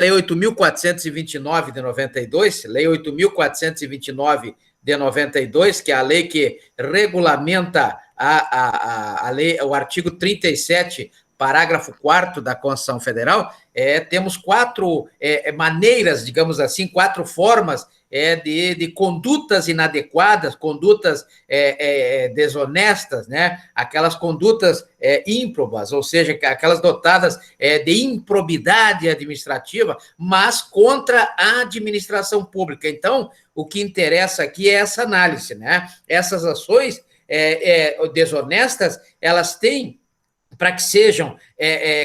Lei 8.429 de 92, Lei 8.429 de 92, que é a lei que regulamenta a lei, o artigo 37, parágrafo 4º da Constituição Federal, temos quatro maneiras, digamos assim, quatro formas de condutas inadequadas, condutas desonestas, né? Aquelas condutas ímprobas, ou seja, aquelas dotadas de improbidade administrativa, mas contra a administração pública. Então, o que interessa aqui é essa análise, né? Essas ações desonestas, elas têm, para que sejam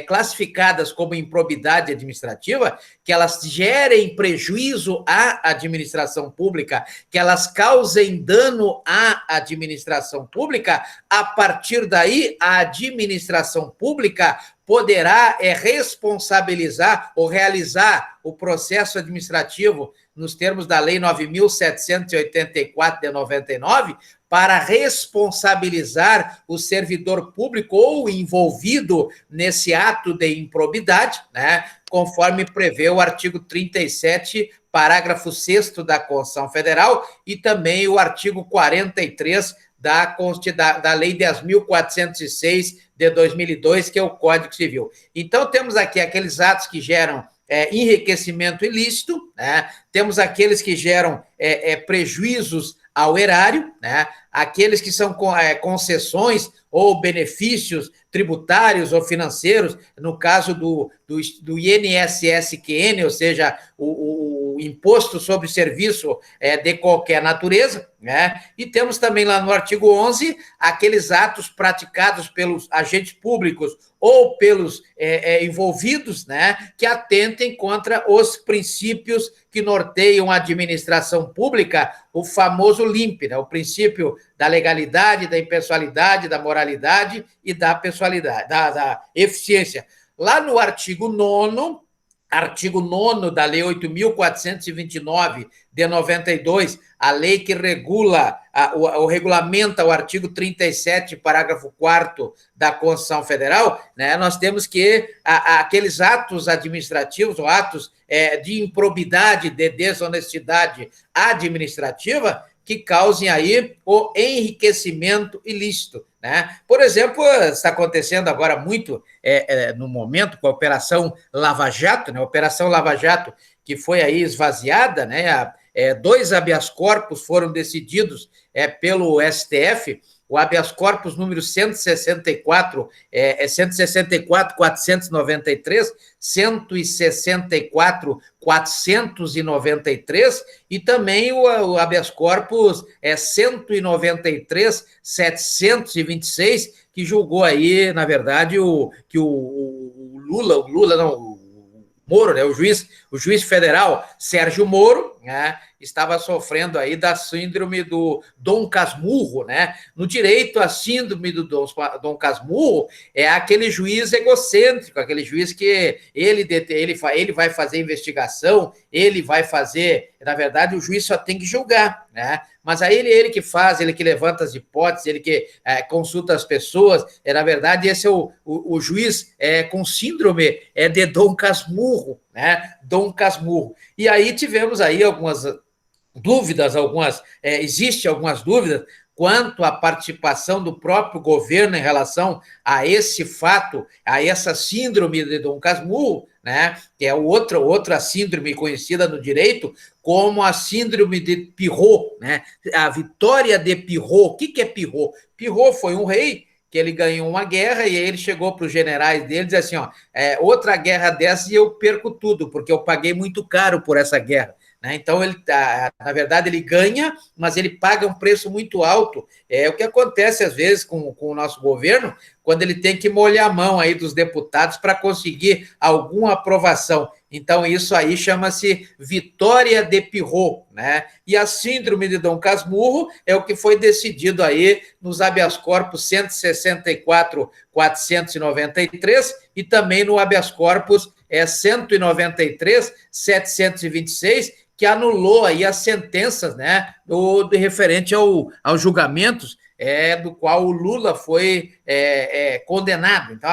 classificadas como improbidade administrativa, que elas gerem prejuízo à administração pública, que elas causem dano à administração pública, a partir daí a administração pública poderá responsabilizar ou realizar o processo administrativo nos termos da Lei 9.784 de 99, para responsabilizar o servidor público ou envolvido nesse ato de improbidade, né, conforme prevê o artigo 37, parágrafo 6º da Constituição Federal e também o artigo 43 da Lei 10.406 de 2002, que é o Código Civil. Então, temos aqui aqueles atos que geram enriquecimento ilícito, né? Temos aqueles que geram prejuízos ao erário, né? Aqueles que são concessões ou benefícios tributários ou financeiros, no caso do INSS-QN, ou seja, o imposto sobre serviço de qualquer natureza, né? E temos também lá no artigo 11 aqueles atos praticados pelos agentes públicos ou pelos envolvidos, né, que atentem contra os princípios que norteiam a administração pública, o famoso LIMP, né, o princípio da legalidade, da impessoalidade, da moralidade e da pessoalidade, da eficiência. Lá no artigo 9º da Lei 8.429 de 92, a lei que regula, regulamenta o artigo 37, parágrafo 4º da Constituição Federal, né, nós temos que aqueles atos administrativos, ou atos de improbidade, de desonestidade administrativa, que causem aí o enriquecimento ilícito, né? Por exemplo, está acontecendo agora muito, no momento, com a Operação Lava Jato, né? A Operação Lava Jato, que foi aí esvaziada, né? 2 habeas corpus foram decididos pelo STF, o habeas corpus número 164.493, 164.493, e também o habeas corpus 193.726, que julgou aí, na verdade, o Moro, né, o juiz federal Sérgio Moro, né, estava sofrendo aí da síndrome do Dom Casmurro, né? No direito, a síndrome do Dom Casmurro é aquele juiz egocêntrico, aquele juiz que ele vai fazer investigação, ele vai fazer, na verdade, o juiz só tem que julgar, né? Mas aí ele que faz, ele que levanta as hipóteses, ele que consulta as pessoas, na verdade, esse é o juiz com síndrome de Dom Casmurro, né? Dom Casmurro. E aí tivemos aí algumas dúvidas, existem algumas dúvidas quanto à participação do próprio governo em relação a esse fato, a essa síndrome de Dom Casmurro, né, que é outra síndrome conhecida no direito como a síndrome de Pirro, né, a vitória de Pirro. O que é Pirro? Pirro foi um rei que ele ganhou uma guerra e aí ele chegou para os generais dele e disse assim, outra guerra dessa e eu perco tudo, porque eu paguei muito caro por essa guerra. Então, na verdade, ele ganha, mas ele paga um preço muito alto. É o que acontece, às vezes, com o nosso governo, quando ele tem que molhar a mão aí dos deputados para conseguir alguma aprovação. Então, isso aí chama-se vitória de Pirro, né? E a síndrome de Dom Casmurro é o que foi decidido aí nos habeas corpus 164.493 e também no habeas corpus 193.726, que anulou aí as sentenças, né, referente aos julgamentos do qual o Lula foi condenado. Então,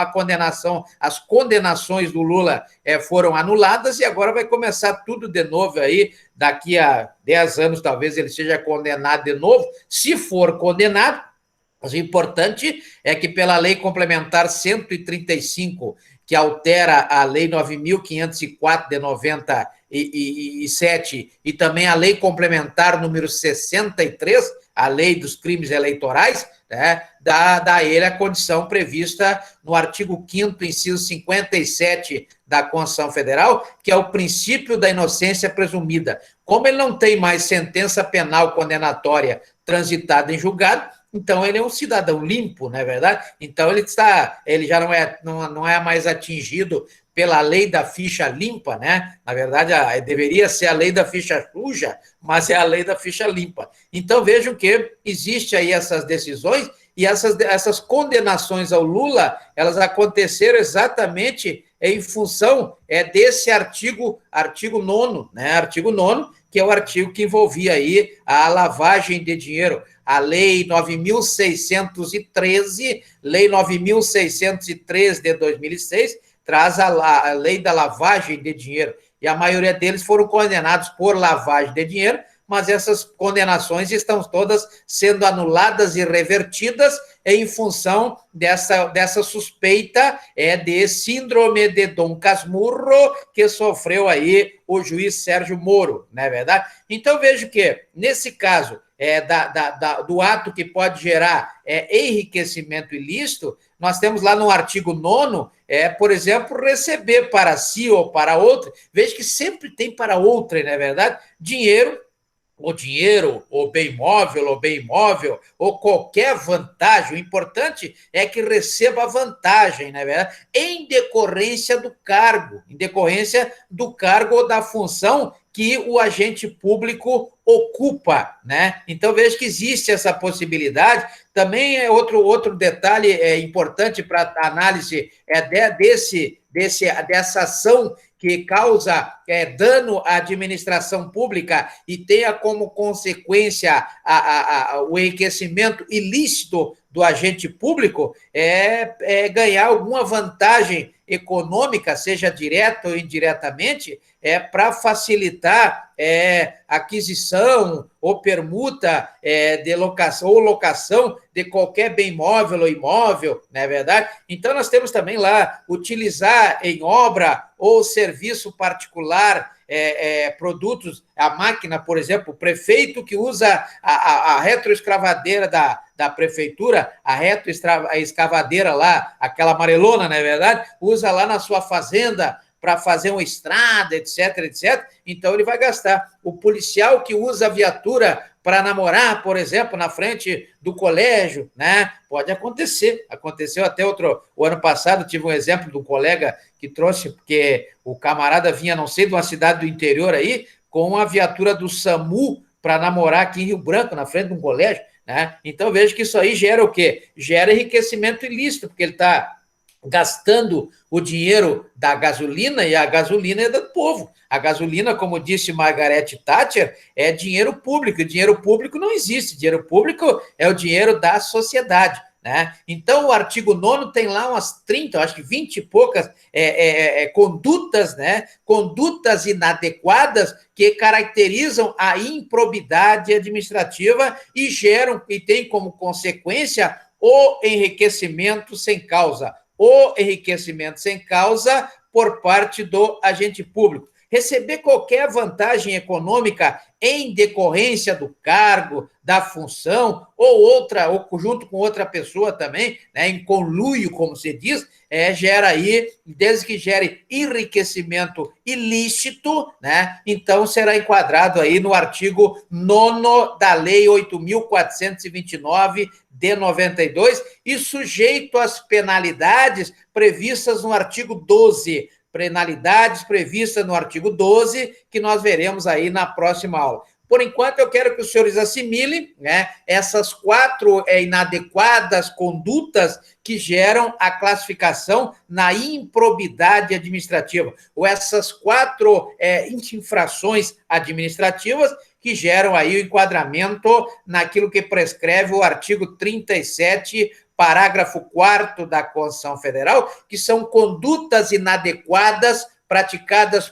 as condenações do Lula foram anuladas e agora vai começar tudo de novo aí. Daqui a 10 anos, talvez ele seja condenado de novo. Se for condenado, mas o importante é que, pela Lei Complementar 135, que altera a Lei 9.504 de 97 e também a Lei Complementar número 63, a Lei dos Crimes Eleitorais, né, dá a ele a condição prevista no artigo 5º, inciso 57 da Constituição Federal, que é o princípio da inocência presumida. Como ele não tem mais sentença penal condenatória transitada em julgado, então ele é um cidadão limpo, não é verdade? Então ele já não é mais atingido pela lei da ficha limpa, né? Na verdade, deveria ser a lei da ficha suja, mas é a lei da ficha limpa. Então vejam que existe aí essas decisões e essas condenações ao Lula, elas aconteceram exatamente em função desse artigo 9º, né? Artigo 9º, que é o artigo que envolvia aí a lavagem de dinheiro. A Lei 9.613, Lei 9.613 de 2006, traz a lei da lavagem de dinheiro. E a maioria deles foram condenados por lavagem de dinheiro, mas essas condenações estão todas sendo anuladas e revertidas em função dessa suspeita de síndrome de Dom Casmurro que sofreu aí o juiz Sérgio Moro, não é verdade? Então, vejo que, nesse caso, do ato que pode gerar enriquecimento ilícito, nós temos lá no artigo 9º, por exemplo, receber para si ou para outro, veja que sempre tem para outra, não é verdade? Dinheiro, ou bem imóvel, ou qualquer vantagem. O importante é que receba vantagem, não é verdade? Em decorrência do cargo ou da função que o agente público ocupa, né? Então, veja que existe essa possibilidade. Também é outro detalhe importante para a análise dessa ação que causa dano à administração pública e tenha como consequência o enriquecimento ilícito do agente público, ganhar alguma vantagem econômica, seja direta ou indiretamente, para facilitar aquisição ou permuta de locação ou locação de qualquer bem móvel ou imóvel, não é verdade? Então, nós temos também lá utilizar em obra ou serviço particular produtos, a máquina, por exemplo, o prefeito que usa a retroescavadeira da prefeitura, a retroescavadeira lá, aquela amarelona, não é verdade? Usa lá na sua fazenda para fazer uma estrada, etc, etc. Então, ele vai gastar. O policial que usa a viatura para namorar, por exemplo, na frente do colégio, né? Pode acontecer. Aconteceu até o ano passado, tive um exemplo de um colega que trouxe, porque o camarada vinha, não sei, de uma cidade do interior aí, com a viatura do SAMU para namorar aqui em Rio Branco, na frente de um colégio, né? Então, vejo que isso aí gera o quê? Gera enriquecimento ilícito, porque ele está gastando o dinheiro da gasolina, e a gasolina é do povo. A gasolina, como disse Margaret Thatcher, é dinheiro público, e dinheiro público não existe. Dinheiro público é o dinheiro da sociedade, né? Então, o artigo 9º tem lá umas 30, acho que 20 e poucas condutas, né? Condutas inadequadas que caracterizam a improbidade administrativa e tem como consequência o enriquecimento sem causa. O enriquecimento sem causa por parte do agente público. Receber qualquer vantagem econômica em decorrência do cargo, da função, ou junto com outra pessoa também, né, em conluio, como se diz, gera aí, desde que gere enriquecimento ilícito, né, então será enquadrado aí no artigo 9º da Lei 8.429 de 92 e sujeito às penalidades previstas no artigo 12, penalidades previstas no artigo 12, que nós veremos aí na próxima aula. por enquanto, eu quero que os senhores assimilem, né, essas 4 inadequadas condutas que geram a classificação na improbidade administrativa, ou essas 4 infrações administrativas que geram aí o enquadramento naquilo que prescreve o artigo 37, parágrafo 4º da Constituição Federal, que são condutas inadequadas praticadas